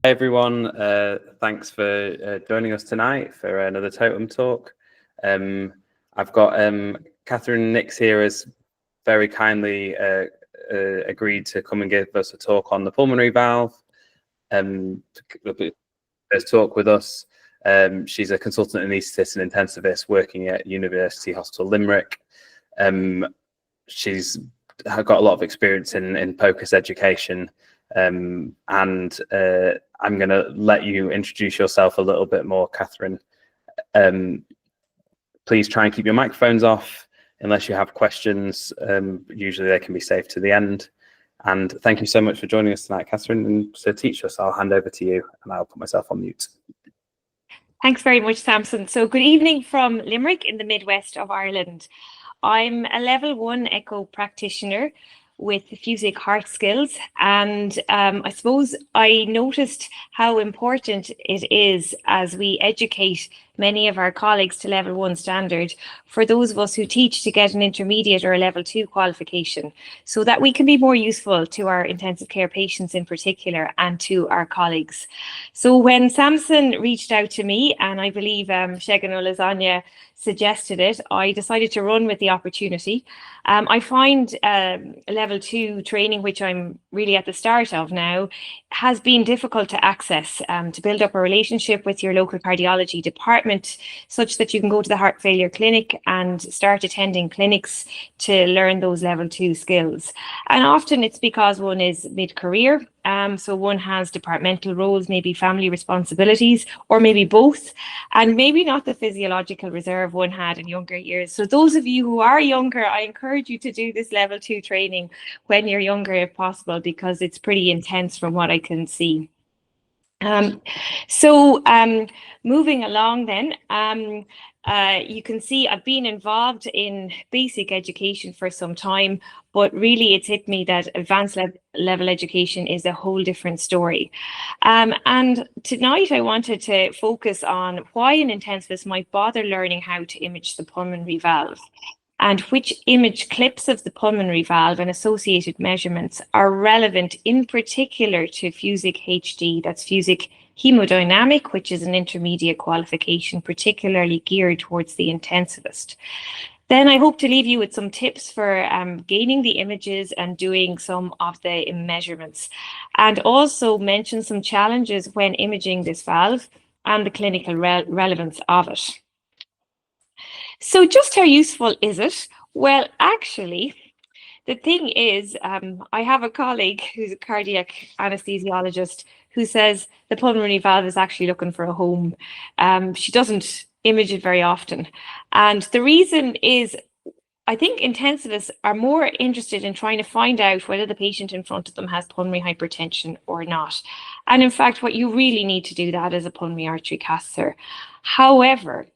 Hey everyone, thanks for joining us tonight for another TOTEM talk. I've got Catherine Nix here has very kindly agreed to come and give us a talk on the pulmonary valve. First talk with us. She's a consultant anaesthetist and intensivist working at University Hospital Limerick. She's got a lot of experience in POCUS education, and I'm going to let you introduce yourself a little bit more, Catherine. Please try and keep your microphones off unless you have questions. Usually they can be saved to the end. And thank you so much for joining us tonight, Catherine. And to teach us, I'll hand over to you and I'll put myself on mute. Thanks very much, Samson. So good evening from Limerick in the Midwest of Ireland. I'm a level 1 echo practitioner with Fusic Heart Skills, and I suppose I noticed how important it is as we educate many of our colleagues to level 1 standard for those of us who teach to get an intermediate or a level 2 qualification, so that we can be more useful to our intensive care patients in particular and to our colleagues. So when Samson reached out to me, and I believe Shegan Lasagna suggested it, I decided to run with the opportunity. I find level 2 training, which I'm really at the start of now, has been difficult to access, to build up a relationship with your local cardiology department such that you can go to the heart failure clinic and start attending clinics to learn those level 2 skills. And often it's because one is mid-career, so one has departmental roles, maybe family responsibilities, or maybe both, and maybe not the physiological reserve one had in younger years. So those of you who are younger, I encourage you to do this level 2 training when you're younger if possible, because it's pretty intense from what I can see. Moving along then, you can see I've been involved in basic education for some time, but really it's hit me that advanced level education is a whole different story. And tonight I wanted to focus on why an intensivist might bother learning how to image the pulmonary valve, and which image clips of the pulmonary valve and associated measurements are relevant in particular to Fusic HD, that's Fusic Haemodynamic, which is an intermediate qualification particularly geared towards the intensivist. Then I hope to leave you with some tips for gaining the images and doing some of the measurements, and also mention some challenges when imaging this valve and the clinical relevance of it. So just how useful is it? Well, actually, the thing is, I have a colleague who's a cardiac anesthesiologist who says the pulmonary valve is actually looking for a home. She doesn't image it very often. And the reason is, I think intensivists are more interested in trying to find out whether the patient in front of them has pulmonary hypertension or not. And in fact, what you really need to do that is a pulmonary artery catheter. However,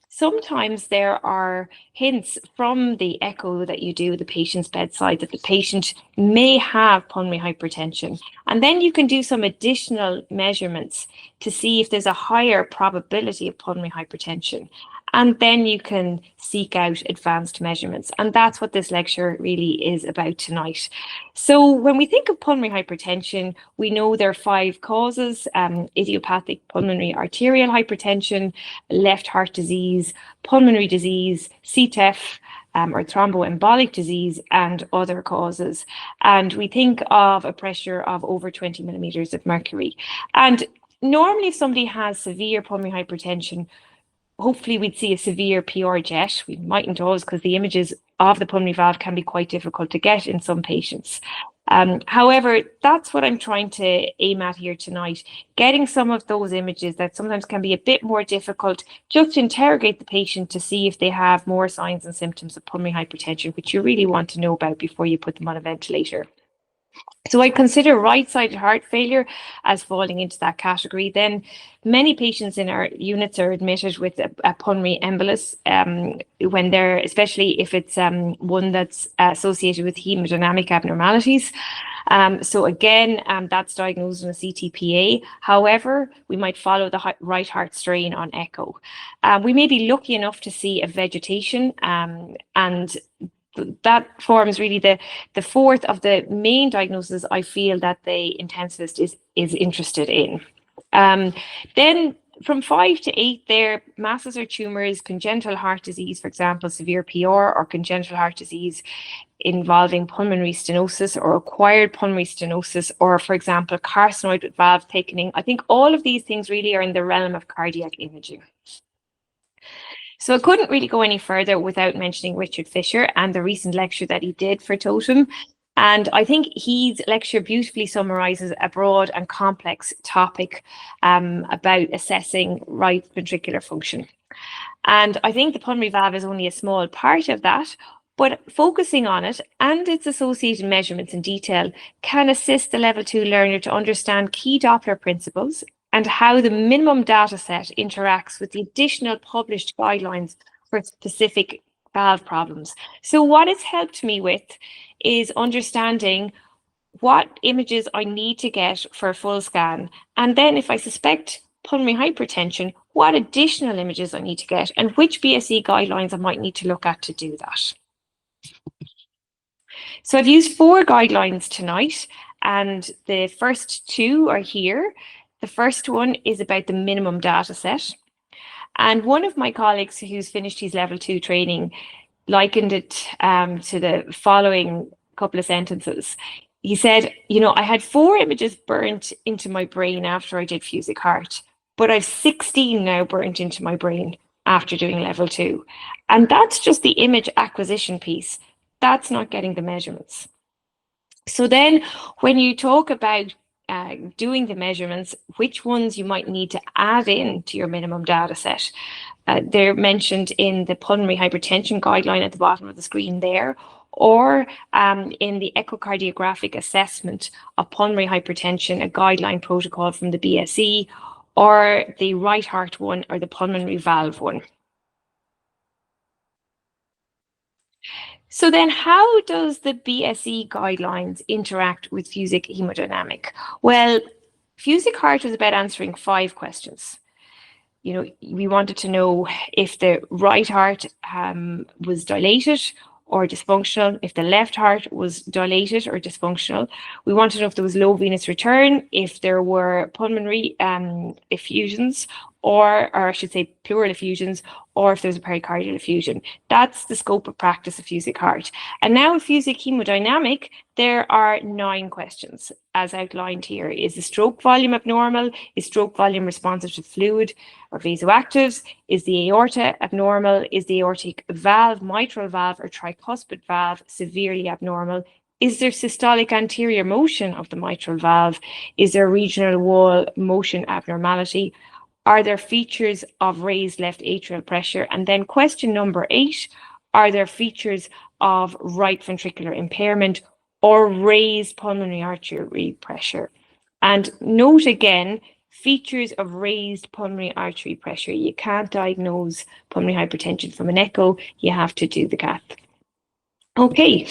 sometimes there are hints from the echo that you do at the patient's bedside that the patient may have pulmonary hypertension. And then you can do some additional measurements to see if there's a higher probability of pulmonary hypertension. And then you can seek out advanced measurements. And that's what this lecture really is about tonight. So when we think of pulmonary hypertension, we know there are 5 causes: idiopathic pulmonary arterial hypertension, left heart disease, pulmonary disease, CTEPH, or thromboembolic disease, and other causes. And we think of a pressure of over 20 millimeters of mercury. And normally if somebody has severe pulmonary hypertension, hopefully we'd see a severe PR jet. We mightn't always, because the images of the pulmonary valve can be quite difficult to get in some patients. However, that's what I'm trying to aim at here tonight, getting some of those images that sometimes can be a bit more difficult, just to interrogate the patient to see if they have more signs and symptoms of pulmonary hypertension, which you really want to know about before you put them on a ventilator. So I consider right-sided heart failure as falling into that category. Then many patients in our units are admitted with a pulmonary embolus when they're, especially if it's one that's associated with hemodynamic abnormalities. So again, that's diagnosed in a CTPA. However, we might follow the right heart strain on echo. We may be lucky enough to see a vegetation, and that forms really the fourth of the main diagnoses I feel that the intensivist is interested in. Then from 5 to 8 there, masses or tumours, congenital heart disease, for example, severe PR, or congenital heart disease involving pulmonary stenosis or acquired pulmonary stenosis, or, for example, carcinoid with valve thickening. I think all of these things really are in the realm of cardiac imaging. So I couldn't really go any further without mentioning Richard Fisher and the recent lecture that he did for TOTEM. And I think his lecture beautifully summarises a broad and complex topic about assessing right ventricular function. And I think the pulmonary valve is only a small part of that, but focusing on it and its associated measurements in detail can assist the level 2 learner to understand key Doppler principles and how the minimum data set interacts with the additional published guidelines for specific valve problems. So what it's helped me with is understanding what images I need to get for a full scan. And then if I suspect pulmonary hypertension, what additional images I need to get and which BSE guidelines I might need to look at to do that. So I've used 4 guidelines tonight, and the first 2 are here. The first one is about the minimum data set. And one of my colleagues who's finished his level 2 training likened it to the following couple of sentences. He said, you know, I had 4 images burnt into my brain after I did Fusic Heart, but I've 16 now burnt into my brain after doing level 2. And that's just the image acquisition piece. That's not getting the measurements. So then when you talk about doing the measurements, which ones you might need to add in to your minimum data set, they're mentioned in the pulmonary hypertension guideline at the bottom of the screen there, or in the echocardiographic assessment of pulmonary hypertension, a guideline protocol from the BSE, or the right heart one, or the pulmonary valve one. So then how does the BSE guidelines interact with Fusic Haemodynamic? Well, Fusic Heart was about answering 5 questions. You know, we wanted to know if the right heart was dilated or dysfunctional, if the left heart was dilated or dysfunctional. We wanted to know if there was low venous return, if there were pulmonary effusions, or I should say pleural effusions, or if there's a pericardial effusion. That's the scope of practice of Fusic Heart. And now in Fusic Haemodynamic, there are 9 questions, as outlined here. Is the stroke volume abnormal? Is stroke volume responsive to fluid or vasoactives? Is the aorta abnormal? Is the aortic valve, mitral valve, or tricuspid valve severely abnormal? Is there systolic anterior motion of the mitral valve? Is there regional wall motion abnormality? Are there features of raised left atrial pressure? And then question number 8, are there features of right ventricular impairment or raised pulmonary artery pressure? And note again, features of raised pulmonary artery pressure. You can't diagnose pulmonary hypertension from an echo, you have to do the cath. Okay,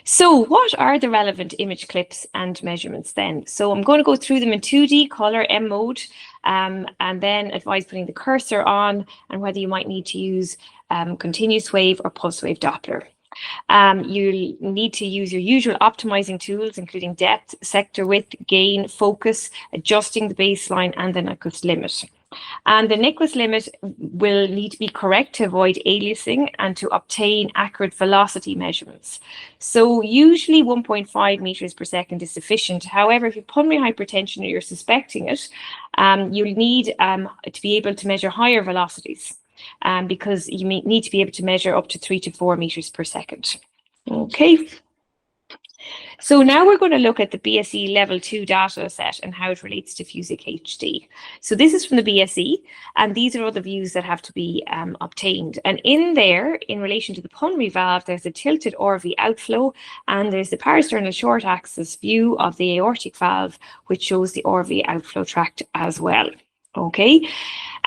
so what are the relevant image clips and measurements then? So I'm going to go through them in 2D color M mode, and then advise putting the cursor on and whether you might need to use continuous wave or pulse wave Doppler. You need to use your usual optimizing tools, including depth, sector width, gain, focus, adjusting the baseline, and the Nyquist limit. And the Nyquist limit will need to be correct to avoid aliasing and to obtain accurate velocity measurements. So usually 1.5 meters per second is sufficient. However, if you have pulmonary hypertension or you're suspecting it, you'll need to be able to measure higher velocities because you may need to be able to measure up to 3 to 4 meters per second. Okay. So now we're going to look at the BSE level 2 data set and how it relates to Fusic HD. So this is from the BSE, and these are all the views that have to be obtained. And in there, in relation to the pulmonary valve, there's a tilted RV outflow, and there's the parasternal short axis view of the aortic valve, which shows the RV outflow tract as well. Okay,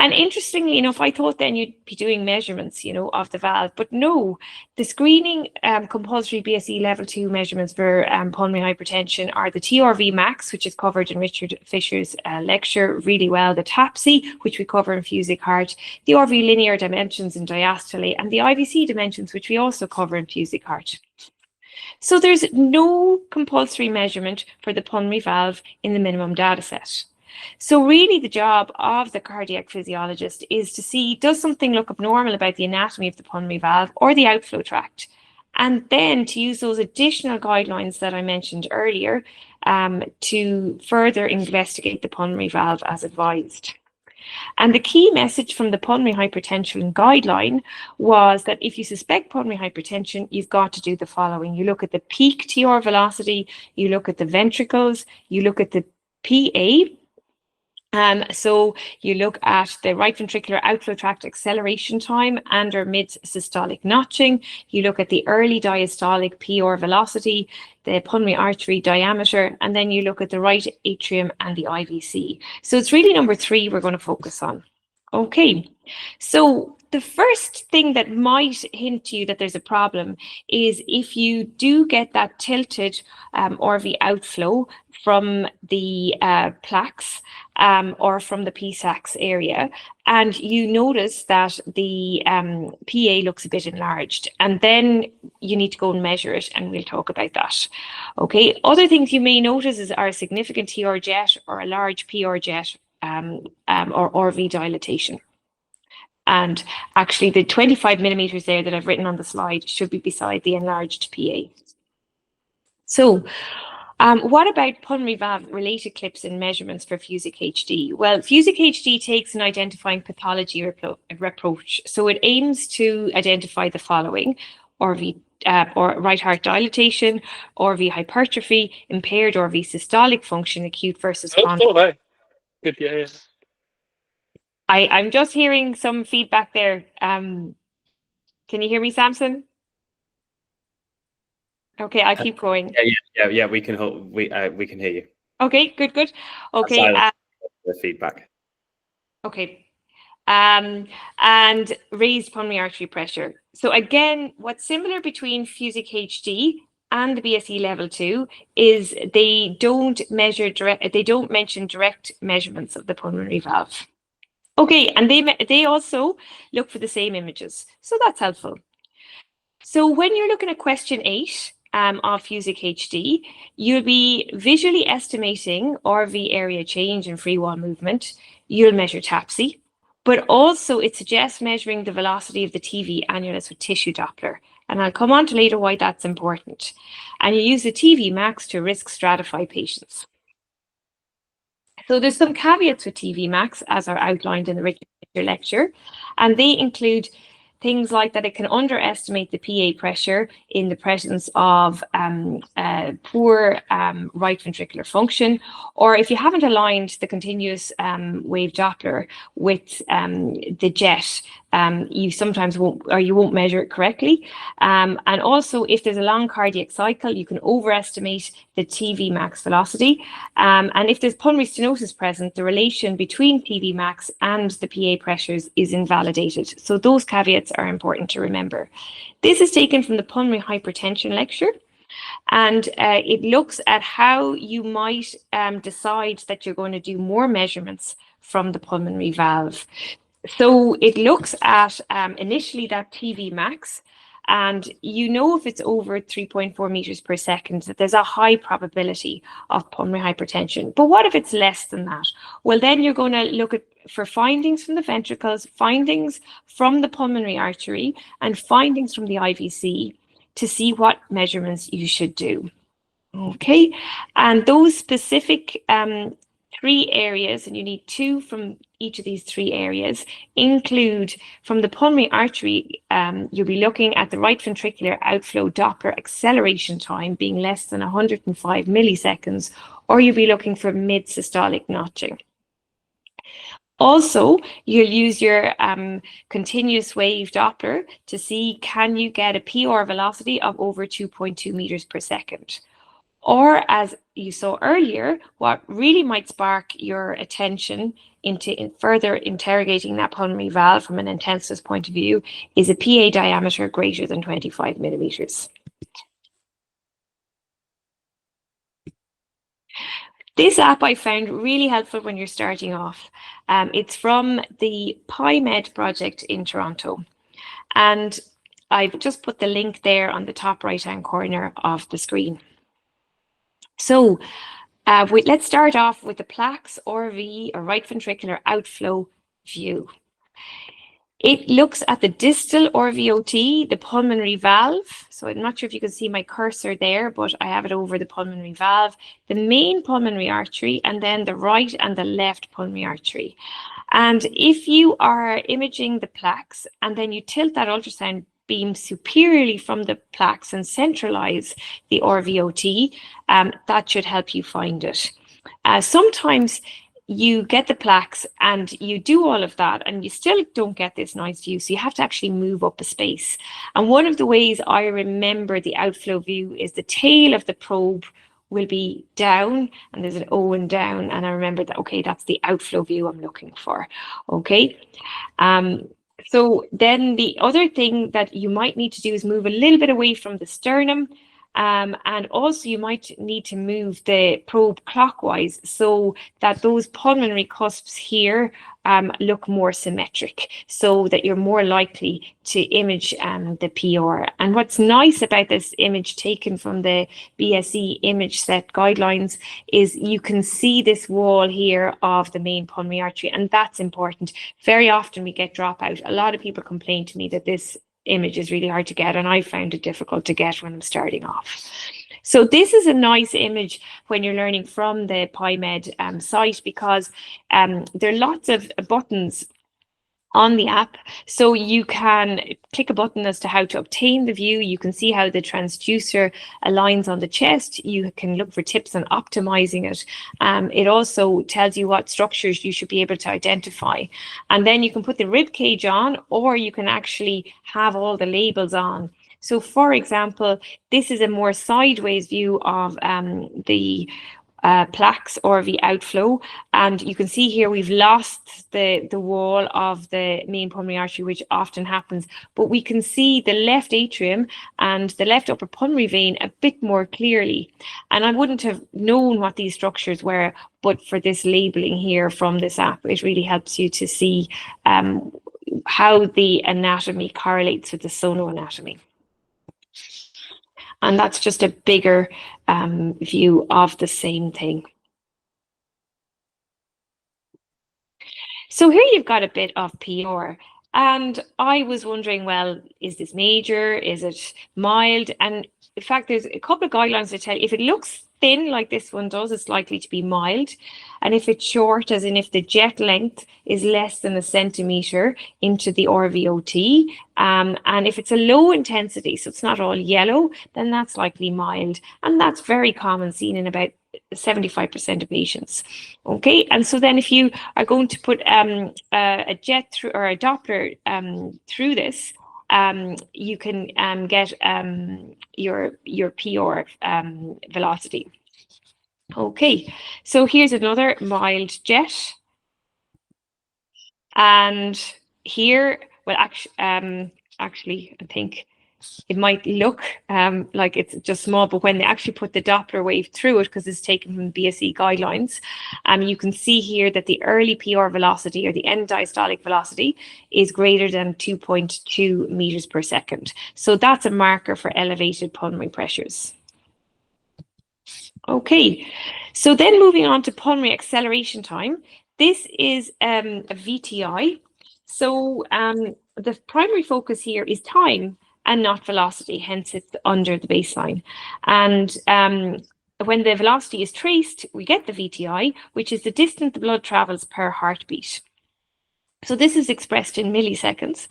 And interestingly enough, I thought then you'd be doing measurements, of the valve, but no, the screening compulsory BSc level 2 measurements for pulmonary hypertension are the TRV max, which is covered in Richard Fisher's lecture really well, the TAPSE, which we cover in Fusic Heart, the RV linear dimensions in diastole, and the IVC dimensions, which we also cover in Fusic Heart. So there's no compulsory measurement for the pulmonary valve in the minimum data set. So really the job of the cardiac physiologist is to see, does something look abnormal about the anatomy of the pulmonary valve or the outflow tract? And then to use those additional guidelines that I mentioned earlier to further investigate the pulmonary valve as advised. And the key message from the pulmonary hypertension guideline was that if you suspect pulmonary hypertension, you've got to do the following. You look at the peak TR velocity, you look at the ventricles, you look at the PA. So you look at the right ventricular outflow tract acceleration time and or mid-systolic notching. You look at the early diastolic PR velocity, the pulmonary artery diameter, and then you look at the right atrium and the IVC. So it's really number 3 we're going to focus on. Okay, so the first thing that might hint to you that there's a problem is if you do get that tilted RV outflow from the plaques or from the PSACs area, and you notice that the PA looks a bit enlarged, and then you need to go and measure it, and we'll talk about that. Okay, other things you may notice are a significant TR jet or a large PR jet or RV dilatation. And actually the 25 millimeters there that I've written on the slide should be beside the enlarged PA. So what about pulmonary valve related clips and measurements for Fusic HD? Well, Fusic HD takes an identifying pathology approach. So it aims to identify the following: RV or right heart dilatation, RV hypertrophy, impaired RV systolic function, acute versus chronic. Good, yeah. I'm just hearing some feedback there. Can you hear me, Samson? Okay, I'll keep going. Yeah. We can hear you. Okay, good. Okay. The feedback. Okay. And raised pulmonary artery pressure. So again, what's similar between Fusic HD and the BSc level 2 is they don't mention direct measurements of the pulmonary valve. Okay, and they also look for the same images, so that's helpful. So when you're looking at question 8 of Fusic HD, you'll be visually estimating RV area change and free wall movement. You'll measure TAPSE, but also it suggests measuring the velocity of the TV annulus with tissue Doppler. And I'll come on to later why that's important. And you use the TV max to risk stratify patients. So there's some caveats with TV max, as are outlined in the Richard Fisher lecture, and they include things like that it can underestimate the PA pressure in the presence of poor right ventricular function, or if you haven't aligned the continuous wave Doppler with the jet, you sometimes won't measure it correctly. And also, if there's a long cardiac cycle, you can overestimate the TV max velocity. And if there's pulmonary stenosis present, the relation between TV max and the PA pressures is invalidated. So those caveats are important to remember. This is taken from the pulmonary hypertension lecture, and it looks at how you might decide that you're going to do more measurements from the pulmonary valve. So it looks at initially that TV max, and if it's over 3.4 meters per second, that there's a high probability of pulmonary hypertension. But what if it's less than that? Well, then you're going to look for findings from the ventricles, findings from the pulmonary artery, and findings from the IVC to see what measurements you should do. Okay, and those specific 3 areas, and you need 2 from each of these 3 areas, include from the pulmonary artery, you'll be looking at the right ventricular outflow Doppler acceleration time being less than 105 milliseconds, or you'll be looking for mid-systolic notching. Also, you'll use your continuous wave Doppler to see, can you get a PR velocity of over 2.2 meters per second? Or as you saw earlier, what really might spark your attention into further interrogating that pulmonary valve from an intensivist point of view is a PA diameter greater than 25 millimeters. This app I found really helpful when you're starting off. It's from the PyMed project in Toronto. And I've just put the link there on the top right-hand corner of the screen. So let's start off with the PLACS RV, or right ventricular outflow view. It looks at the distal RVOT, the pulmonary valve. So I'm not sure if you can see my cursor there, but I have it over the pulmonary valve, the main pulmonary artery, and then the right and the left pulmonary artery. And if you are imaging the plaques and then you tilt that ultrasound beam superiorly from the plaques and centralize the RVOT, that should help you find it. Sometimes you get the plaques and you do all of that and you still don't get this nice view. So you have to actually move up a space. And one of the ways I remember the outflow view is the tail of the probe will be down and there's an O and down. And I remember that, okay, that's the outflow view I'm looking for. Okay. So then the other thing that you might need to do is move a little bit away from the sternum. And also you might need to move the probe clockwise so that those pulmonary cusps here look more symmetric, so that you're more likely to image the PR. And what's nice about this image taken from the BSE image set guidelines is you can see this wall here of the main pulmonary artery, and that's important. Very often we get dropout. A lot of people complain to me that this image is really hard to get, and I found it difficult to get when I'm starting off. So this is a nice image when you're learning from the PyMed site, because there are lots of buttons on the app. So you can click a button as to how to obtain the view. You can see how the transducer aligns on the chest. You can look for tips on optimizing it. It also tells you what structures you should be able to identify. And then you can put the rib cage on, or you can actually have all the labels on. So for example, this is a more sideways view of the plaques or the outflow, and you can see here we've lost the wall of the main pulmonary artery, which often happens, but we can see the left atrium and the left upper pulmonary vein a bit more clearly. And I wouldn't have known what these structures were, but for this labeling here from this app, it really helps you to see how the anatomy correlates with the sonoanatomy. And that's just a bigger view of the same thing. So here you've got a bit of PR. And I was wondering, well, is this major? Is it mild? And in fact, there's a couple of guidelines that tell you if it looks thin like this one does, it's likely to be mild. And if it's short, as in if the jet length is less than 1 centimeter into the RVOT, and if it's a low intensity, so it's not all yellow, then that's likely mild. And that's very common, seen in about 75% of patients. Okay, and so then if you are going to put a jet through or a Doppler through this, you can get your PR velocity. Okay, so here's another mild jet, and here, well, actually, I think it might look like it's just small, but when they actually put the Doppler wave through it, because it's taken from BSE guidelines, you can see here that the early PR velocity, or the end diastolic velocity, is greater than 2.2 meters per second. So that's a marker for elevated pulmonary pressures. Okay, so then moving on to pulmonary acceleration time. This is a VTI. So the primary focus here is time and not velocity, hence it's under the baseline. And when the velocity is traced, we get the VTI, which is the distance the blood travels per heartbeat. So this is expressed in milliseconds.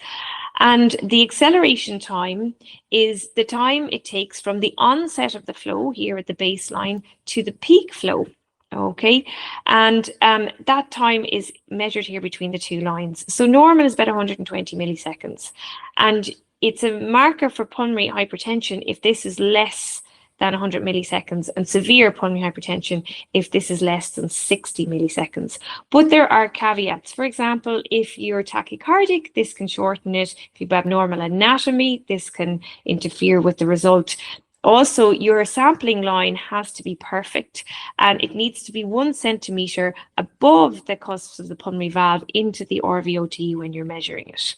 And the acceleration time is the time it takes from the onset of the flow here at the baseline to the peak flow. Okay, and that time is measured here between the two lines. So normal is about 120 milliseconds. And it's a marker for pulmonary hypertension if this is less than 100 milliseconds, and severe pulmonary hypertension if this is less than 60 milliseconds. But there are caveats. For example, if you're tachycardic, this can shorten it. If you have abnormal anatomy, this can interfere with the result. Also, your sampling line has to be perfect, and it needs to be 1 centimeter above the cusps of the pulmonary valve into the RVOT when you're measuring it.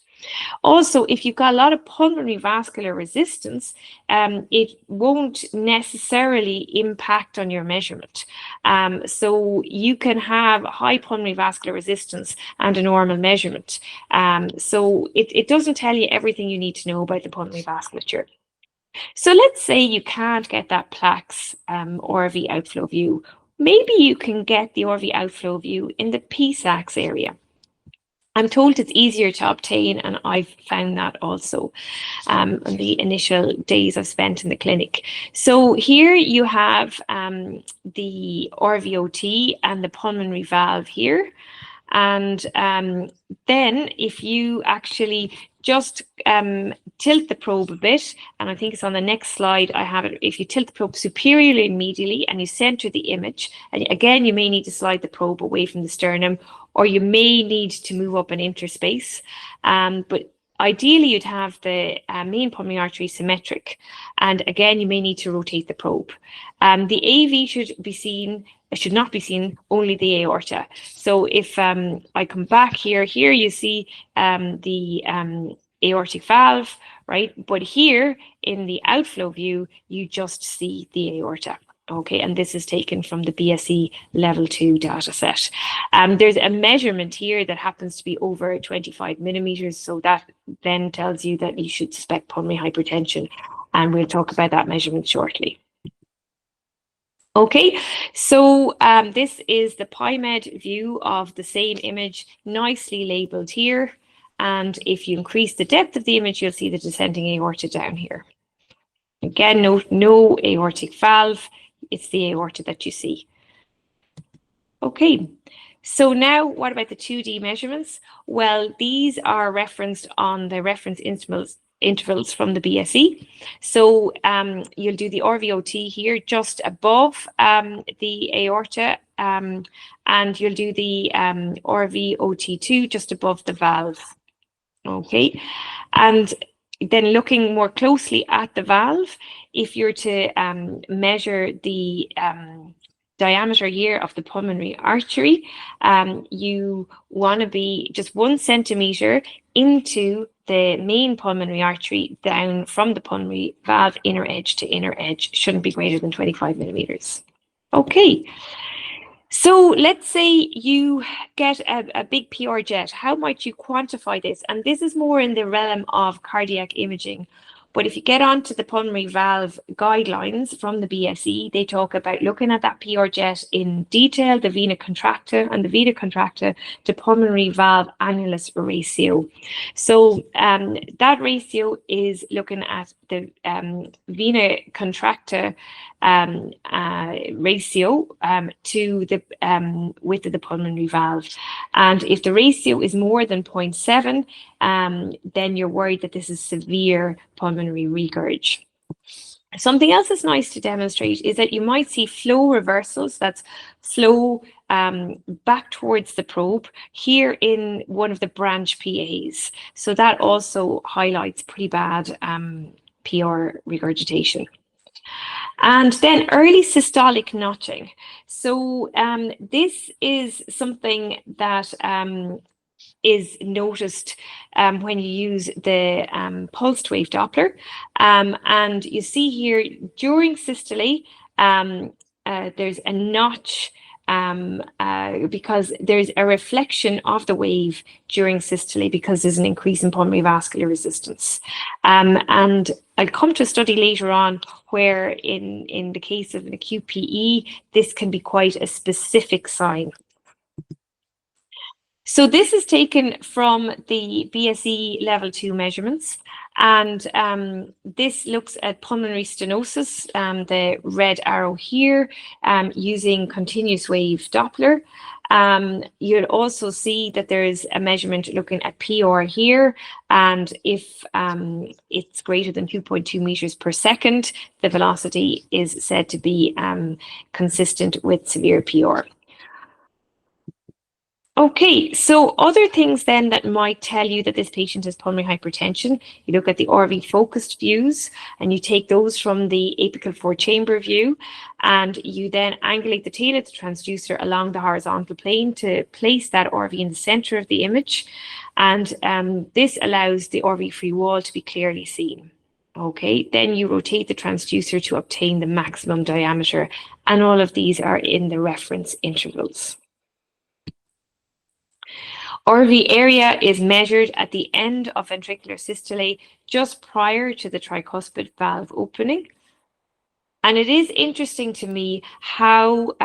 Also, if you've got a lot of pulmonary vascular resistance, it won't necessarily impact on your measurement. So you can have high pulmonary vascular resistance and a normal measurement. So it doesn't tell you everything you need to know about the pulmonary vasculature. So let's say you can't get that PLACS RV outflow view. Maybe you can get the RV outflow view in the PSACS area. I'm told it's easier to obtain, and I've found that also on the initial days I've spent in the clinic. So here you have the RVOT and the pulmonary valve here. And then if you actually just tilt the probe a bit, and I think it's on the next slide, I have it, if you tilt the probe superiorly and medially and you center the image, and again, you may need to slide the probe away from the sternum, or you may need to move up an interspace. But ideally, you'd have the main pulmonary artery symmetric. And again, you may need to rotate the probe. The AV should not be seen, only the aorta. So if I come back here you see the aortic valve, right? But here in the outflow view, you just see the aorta. Okay, and this is taken from the BSE level 2 data set. There's a measurement here that happens to be over 25 millimeters, so that then tells you that you should suspect pulmonary hypertension, and we'll talk about that measurement shortly. Okay, so this is the PyMed view of the same image, nicely labeled here, and if you increase the depth of the image, you'll see the descending aorta down here. Again, no aortic valve. It's the aorta that you see. Okay, so now what about the 2D measurements? Well, these are referenced on the reference intervals from the BSE. So you'll do the RVOT here just above the aorta, and you'll do the RVOT2 just above the valve. Okay, and then looking more closely at the valve, if you're to measure the diameter here of the pulmonary artery, you want to be just 1 centimeter into the main pulmonary artery down from the pulmonary valve inner edge to inner edge. Shouldn't be greater than 25 millimeters. Okay. So let's say you get a big PR jet. How might you quantify this? And this is more in the realm of cardiac imaging. But if you get onto the pulmonary valve guidelines from the BSE, they talk about looking at that PR jet in detail, the vena contracta and the vena contracta to pulmonary valve annulus ratio. So that ratio is looking at the vena contracta ratio to the width of the pulmonary valve. And if the ratio is more than 0.7, then you're worried that this is severe pulmonary regurg. Something else that's nice to demonstrate is that you might see flow reversals, that's flow back towards the probe here in one of the branch PAs. So that also highlights pretty bad PR regurgitation. And then early systolic notching. So this is something that is noticed when you use the pulsed wave Doppler. And you see here during systole, there's a notch because there's a reflection of the wave during systole because there's an increase in pulmonary vascular resistance. And I'll come to a study later on where in the case of an acute PE, this can be quite a specific sign. So this is taken from the BSE level 2 measurements, and this looks at pulmonary stenosis, the red arrow here, using continuous wave Doppler. You'll also see that there is a measurement looking at PR here, and if it's greater than 2.2 meters per second, the velocity is said to be consistent with severe PR. Okay, so other things then that might tell you that this patient has pulmonary hypertension, you look at the RV focused views and you take those from the apical four-chamber view, and you then angulate the tail of the transducer along the horizontal plane to place that RV in the center of the image, and this allows the RV free wall to be clearly seen. Okay, then you rotate the transducer to obtain the maximum diameter, and all of these are in the reference intervals. RV area is measured at the end of ventricular systole just prior to the tricuspid valve opening. And it is interesting to me how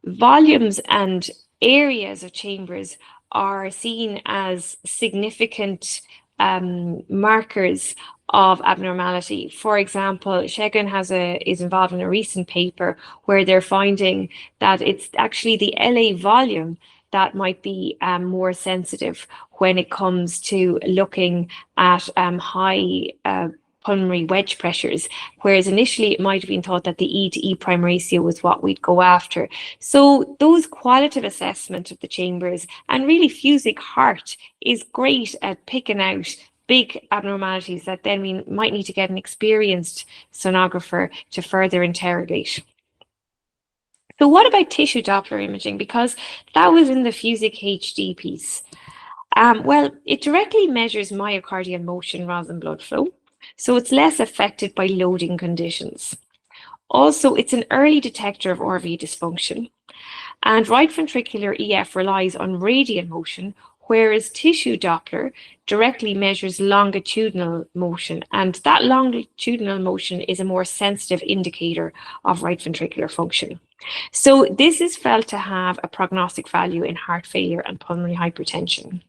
volumes and areas of chambers are seen as significant markers of abnormality. For example, Shegan is involved in a recent paper where they're finding that it's actually the LA volume that might be more sensitive when it comes to looking at high pulmonary wedge pressures, whereas initially it might have been thought that the E to E prime ratio was what we'd go after. So those qualitative assessment of the chambers, and really Fusic heart is great at picking out big abnormalities that then we might need to get an experienced sonographer to further interrogate. So what about tissue Doppler imaging? Because that was in the Fusic HD piece. Well, it directly measures myocardial motion rather than blood flow, so it's less affected by loading conditions. Also, it's an early detector of RV dysfunction, and right ventricular EF relies on radial motion, whereas tissue Doppler directly measures longitudinal motion, and that longitudinal motion is a more sensitive indicator of right ventricular function. So this is felt to have a prognostic value in heart failure and pulmonary hypertension.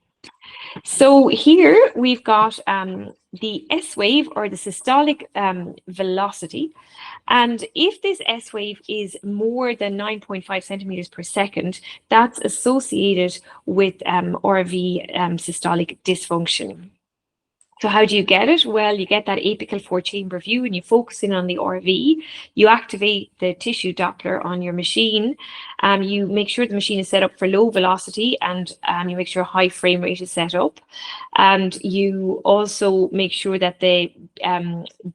So here we've got the S wave, or the systolic velocity, and if this S wave is more than 9.5 centimeters per second, that's associated with RV systolic dysfunction. So how do you get it? Well, you get that apical four-chamber view and you focus in on the RV. You activate the tissue Doppler on your machine. You make sure the machine is set up for low velocity, and you make sure high frame rate is set up. And you also make sure that the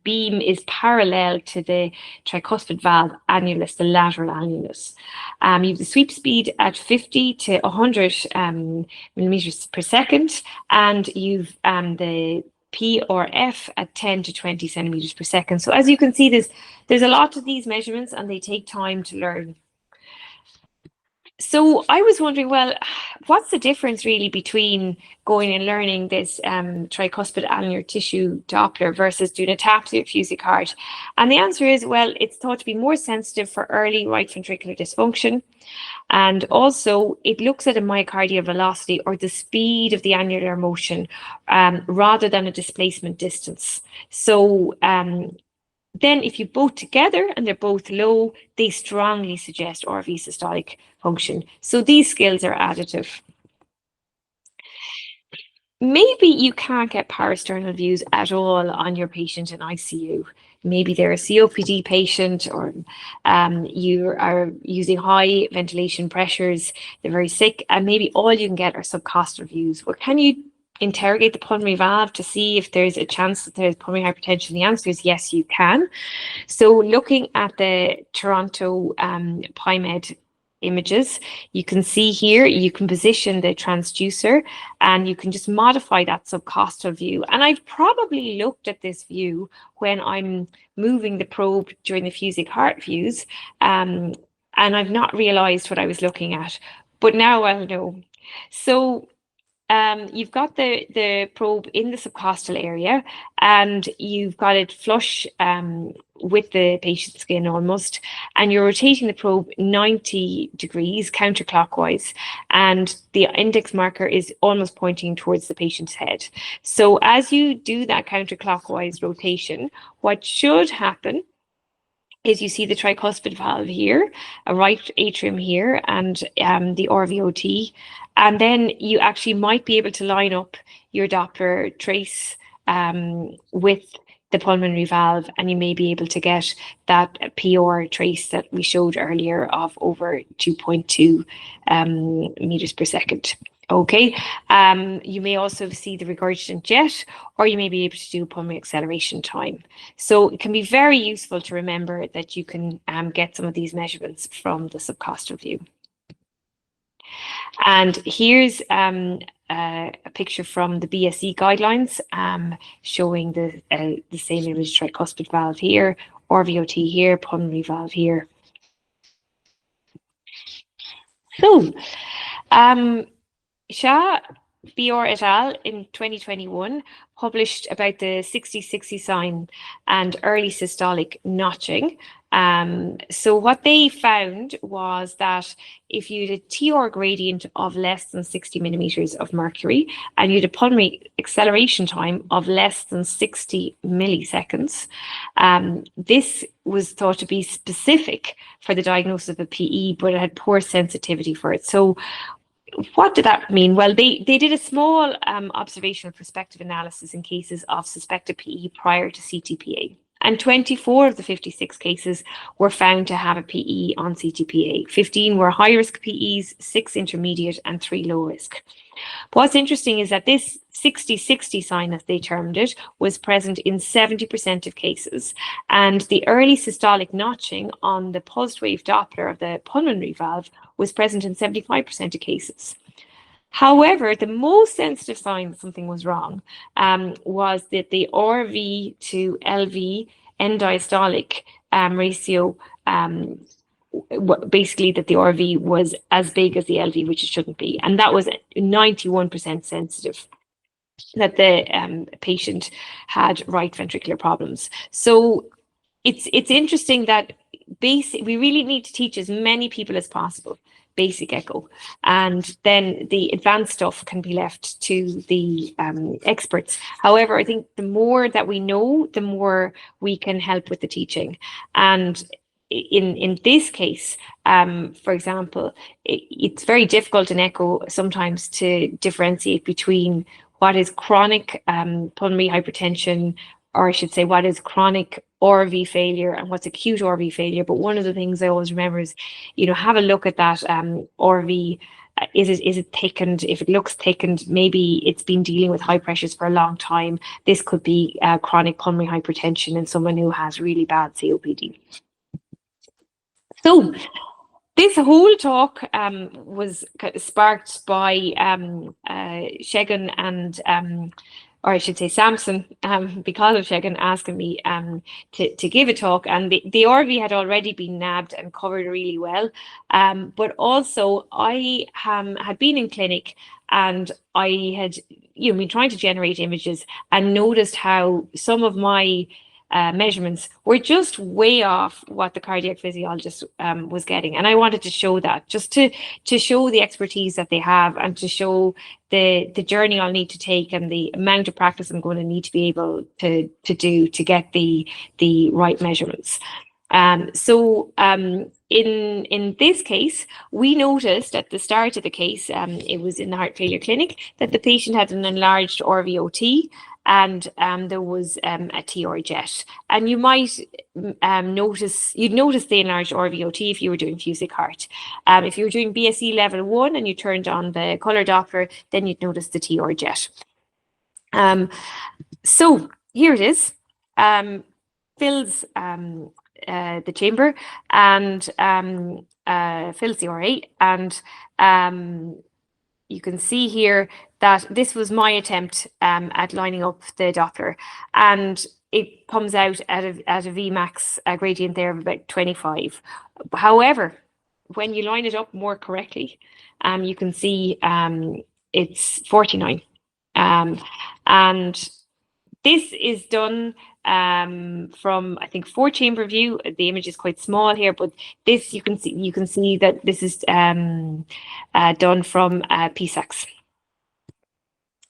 beam is parallel to the tricuspid valve annulus, the lateral annulus. You have the sweep speed at 50 to 100 millimeters per second, and you've the P or F at 10 to 20 centimeters per second. So as you can see, there's a lot of these measurements and they take time to learn. So I was wondering, well, what's the difference really between going and learning this tricuspid annular tissue Doppler versus doing a tap to a Fusic heart? And the answer is, well, it's thought to be more sensitive for early right ventricular dysfunction. And also it looks at a myocardial velocity, or the speed of the annular motion, rather than a displacement distance. So then if you both together and they're both low, they strongly suggest RV systolic function. So these skills are additive. Maybe you can't get parasternal views at all on your patient in ICU. Maybe they're a COPD patient, or you are using high ventilation pressures, they're very sick, and maybe all you can get are subcostal views. Well, can you interrogate the pulmonary valve to see if there's a chance that there's pulmonary hypertension? The answer is yes, you can. So looking at the Toronto PyMed images, you can see here, you can position the transducer and you can just modify that subcostal view. And I've probably looked at this view when I'm moving the probe during the Fusic heart views, and I've not realized what I was looking at, but now I'll know. So you've got the probe in the subcostal area, and you've got it flush with the patient's skin almost, and you're rotating the probe 90 degrees counterclockwise, and the index marker is almost pointing towards the patient's head. So as you do that counterclockwise rotation, what should happen is you see the tricuspid valve here, a right atrium here, and the RVOT. And then you actually might be able to line up your Doppler trace with the pulmonary valve, and you may be able to get that PR trace that we showed earlier of over 2.2 meters per second. Okay, you may also see the regurgitant jet, or you may be able to do pulmonary acceleration time. So it can be very useful to remember that you can get some of these measurements from the subcostal view. And here's a picture from the BSE guidelines showing the same image, tricuspid valve here, RVOT here, pulmonary valve here. So, Shah, BR et al. In 2021 published about the 60-60 sign and early systolic notching. So what they found was that if you had a TR gradient of less than 60 millimeters of mercury and you had a pulmonary acceleration time of less than 60 milliseconds, this was thought to be specific for the diagnosis of a PE, but it had poor sensitivity for it. So what did that mean? Well, they did a small observational prospective analysis in cases of suspected PE prior to CTPA. And 24 of the 56 cases were found to have a PE on CTPA. 15 were high-risk PEs, 6 intermediate, and 3 low-risk. What's interesting is that this 60-60 sign, as they termed it, was present in 70% of cases. And the early systolic notching on the pulsed wave Doppler of the pulmonary valve was present in 75% of cases. However, the most sensitive sign that something was wrong was that the RV to LV end diastolic ratio, basically that the RV was as big as the LV, which it shouldn't be. And that was 91% sensitive, that the patient had right ventricular problems. So it's interesting that we really need to teach as many people as possible basic echo, and then the advanced stuff can be left to the experts. However, I think the more that we know, the more we can help with the teaching. And in this case, for example, it's very difficult in echo sometimes to differentiate between what is chronic pulmonary hypertension, or I should say what is chronic RV failure and what's acute RV failure. But one of the things I always remember is, have a look at that RV. Is it thickened? If it looks thickened, maybe it's been dealing with high pressures for a long time. This could be chronic pulmonary hypertension in someone who has really bad COPD. So this whole talk was sparked by Segun and or I should say Samson, because of Segun asking me to give a talk, and the RV had already been nabbed and covered really well. But also I had been in clinic, and I had been trying to generate images and noticed how some of my measurements were just way off what the cardiac physiologist was getting. And I wanted to show that, just to show the expertise that they have, and to show the journey I'll need to take and the amount of practice I'm going to need to be able to do to get the right measurements. So in this case, we noticed at the start of the case, it was in the heart failure clinic, that the patient had an enlarged RVOT, and there was a TR jet. And you might notice the enlarged RVOT if you were doing Fusic heart. If you were doing BSE level 1 and you turned on the color Doppler, then you'd notice the TR jet. So here it is. Fills the chamber and fills the RA, and you can see here that this was my attempt at lining up the Doppler, and it comes out at a Vmax gradient there of about 25. However, when you line it up more correctly, you can see it's 49. And this is done from, I think, 4-chamber view. The image is quite small here, but this you can see that this is done from PSACs.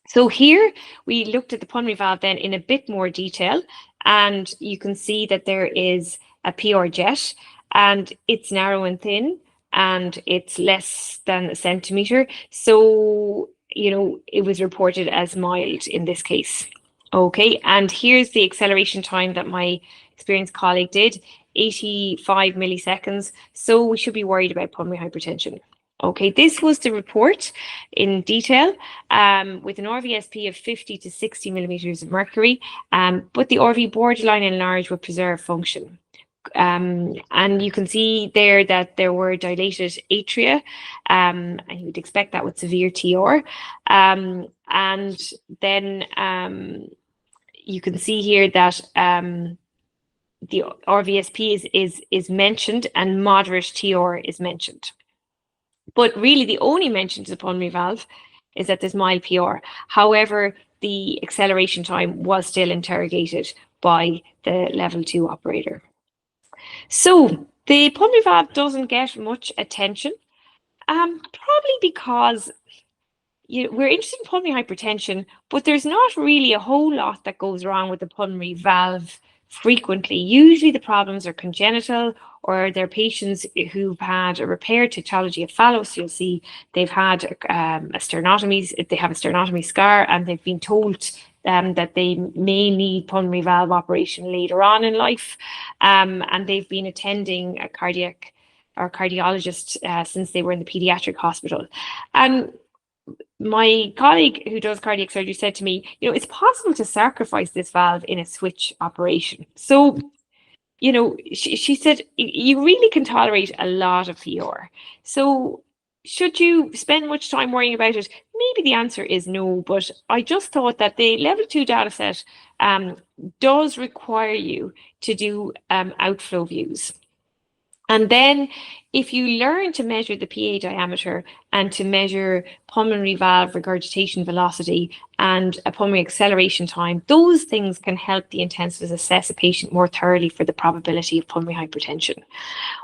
So here we looked at the pulmonary valve then in a bit more detail, and you can see that there is a PR jet, and it's narrow and thin, and it's less than a centimeter. So, it was reported as mild in this case. Okay, and here's the acceleration time that my experienced colleague did, 85 milliseconds. So we should be worried about pulmonary hypertension. Okay, this was the report in detail with an RVSP of 50 to 60 millimeters of mercury, but the RV borderline enlarged with preserved function. And you can see there that there were dilated atria, and you would expect that with severe TR. And then you can see here that the RVSP is mentioned and moderate TR is mentioned. But really the only mention to the pulmonary valve is that there's mild PR. However, the acceleration time was still interrogated by the level 2 operator. So the pulmonary valve doesn't get much attention, probably because we're interested in pulmonary hypertension, but there's not really a whole lot that goes wrong with the pulmonary valve frequently. Usually the problems are congenital, or they're patients who've had a repaired tetralogy of Fallot. You'll see they've had a sternotomy, they have a sternotomy scar, and they've been told that they may need pulmonary valve operation later on in life, and they've been attending a cardiologist since they were in the pediatric hospital. And my colleague who does cardiac surgery said to me, it's possible to sacrifice this valve in a switch operation. So, she said, you really can tolerate a lot of PR. So should you spend much time worrying about it? Maybe the answer is no, but I just thought that the level 2 data set does require you to do outflow views. And then if you learn to measure the PA diameter and to measure pulmonary valve regurgitation velocity and a pulmonary acceleration time, those things can help the intensivist assess a patient more thoroughly for the probability of pulmonary hypertension.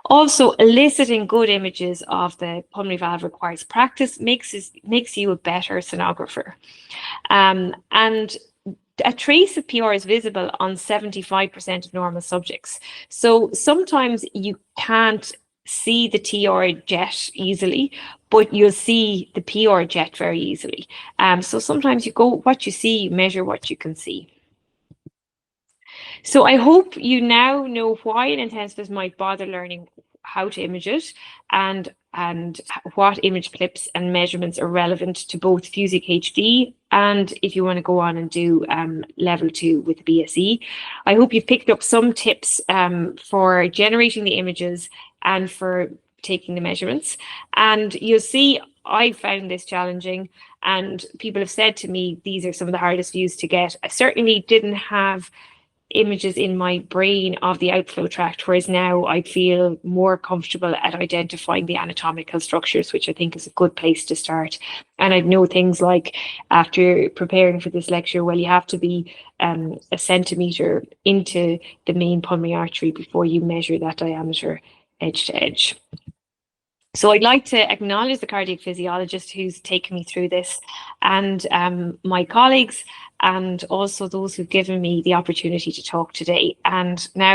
Also, eliciting good images of the pulmonary valve requires practice, makes you a better sonographer. And a trace of PR is visible on 75% of normal subjects. So sometimes you can't see the TR jet easily, but you'll see the PR jet very easily. So sometimes you go, what you see, you measure what you can see. So I hope you now know why an intensivist might bother learning how to image it, and what image clips and measurements are relevant to both FUSIC HD and if you want to go on and do level 2 with the BSE. I hope you've picked up some tips for generating the images and for taking the measurements. And you'll see I found this challenging, and people have said to me these are some of the hardest views to get. I certainly didn't have images in my brain of the outflow tract, whereas now I feel more comfortable at identifying the anatomical structures, which I think is a good place to start. And I know things like, after preparing for this lecture, well, you have to be a centimetre into the main pulmonary artery before you measure that diameter edge to edge. So I'd like to acknowledge the cardiac physiologist who's taken me through this, and my colleagues, and also those who've given me the opportunity to talk today. And now